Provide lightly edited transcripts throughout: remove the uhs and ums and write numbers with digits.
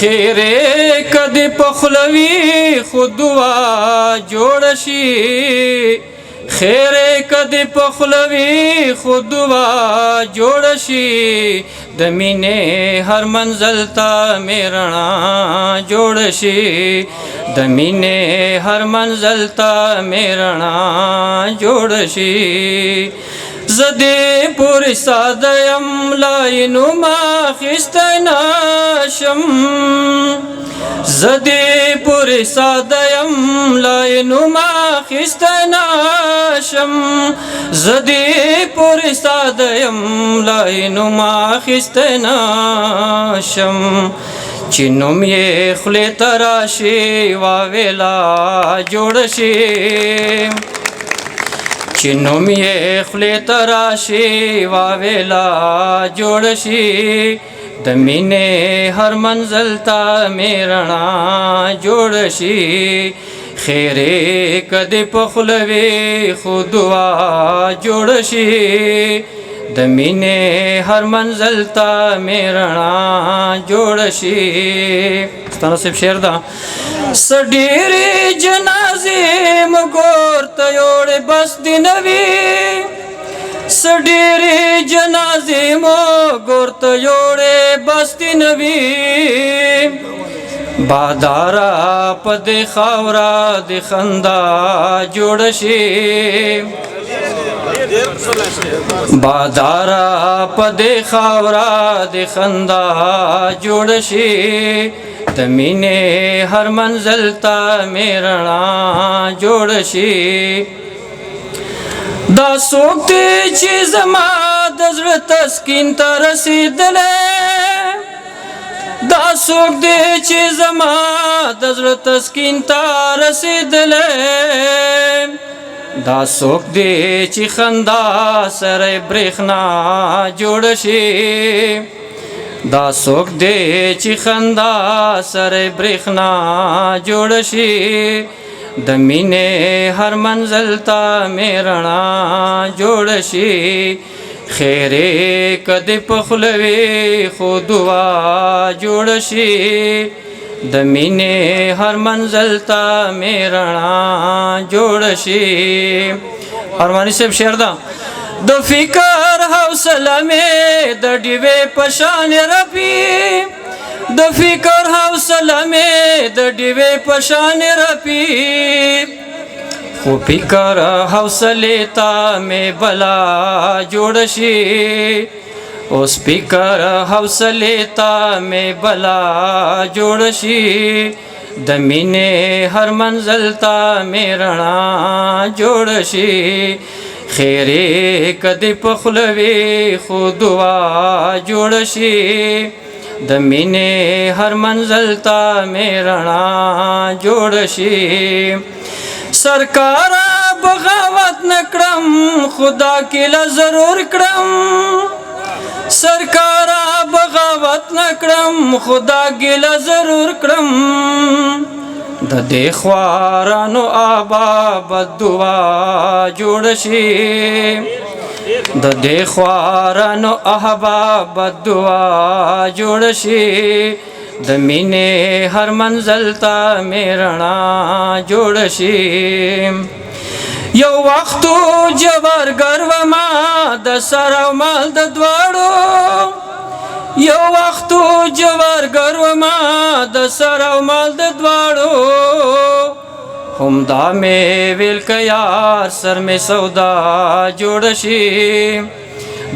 خیره کدی پخلوی خود دعا جوړ شي خیره کدی پخلوی خود دعا جوړ شي د مینې هر منزل ته میرنا جوړ شي د مینې هر منزل ته میرنا جوړ شي زدی پوری سادیم لاینو ما خستنا شم زدی پوری سادیم لاینو ما خستنا شم زدی پوری سادیم لاینو ما خستنا شم چینوم یې خلی تراشی واویلا جوړ شي چینوم یې خلی تراشی واویلا جوړ شي د مینې هر منزل ته میرنا جوړ شي خیره کدی پخلوی خود دعا جوړ شي د مینې هر منزل ته میرنا جوړ شي ستانه صاحب شعر دا سډيري جنازې مګور ته یوړې بس دی نوي سډيري جنازې مګور ته یوړې بس دی نوي بادارا پد خاورا د خندا جوړ شي بادارا پد خاورا د خندا جوړ شي د مینې هر منزل ته میرنا جوړ شي دا څوک دی چې زما د زړه تسکین ته رسېدلی دا څوک دی چې زما د زړه تسکین ته رسېدلی دا څوک دی چې خندا سره برېښنا جوړ شي دا څوک دی چې خندا سره برېښنا جوړ شي د مینې هر منزل ته میرنا جوړ شي خیره کدی پخلوی خود دعا جوړ شي د مینې هر منزل ته میرنا جوړ شي ارمانی صاحب شعر دا د فکر حوصله مې د ډیوې پشان رپی د فکر حوصله مې د ډیوې پشان رپی خو فکر حوصله ته مې بلا جوړ شي اوس فکر حوصله ته مې بلا جوړ شي د مینې هر منزل ته میرنا جوړ شي خیره کدی پخلوی خود دعا جوړ شي د مینې هر منزل ته میرنا جوړ شي سرکارا بغاوت نکړم خدا کې لا ضرور کړم سرکارا بغاوت نکړم خدا کې لا ضرور کړم د دې خوارانو آبا بد دعا جوړ شي د دې خوارانو احباب بد دعا جوړ شي د مینې هر منزل ته میرنا جوړ شي یو وختو جوارګر وما د سر او مال د دواړو یو وختو جوارګر وما د سر او مال د دواړو همدا مې ویل که یار سر مې سودا جوړ شي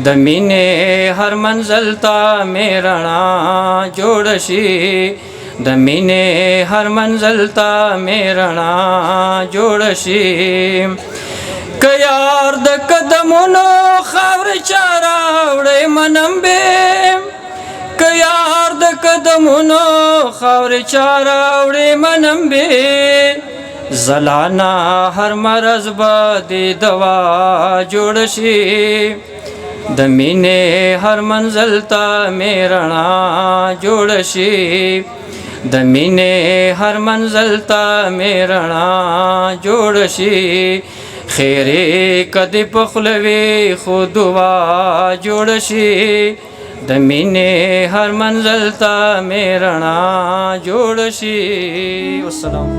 د مینې هر منزل ته میرنا جوړ شي د مینې هر منزل ته میرنا جوړ شي که یار د قدمونو خاورې چا راوړې منم به که یار د قدمونو خاورې چا راوړې منم به زلانا هر مرض به د دوا جوړ شي د مینې هر منزل ته میرنا جوړ شي د مینې هر منزل ته میرنا جوړ شي خیره کدی پخلوی خود دعا جوړ شي د مینې هر منزل ته مې رڼا جوړ شي. والسلام.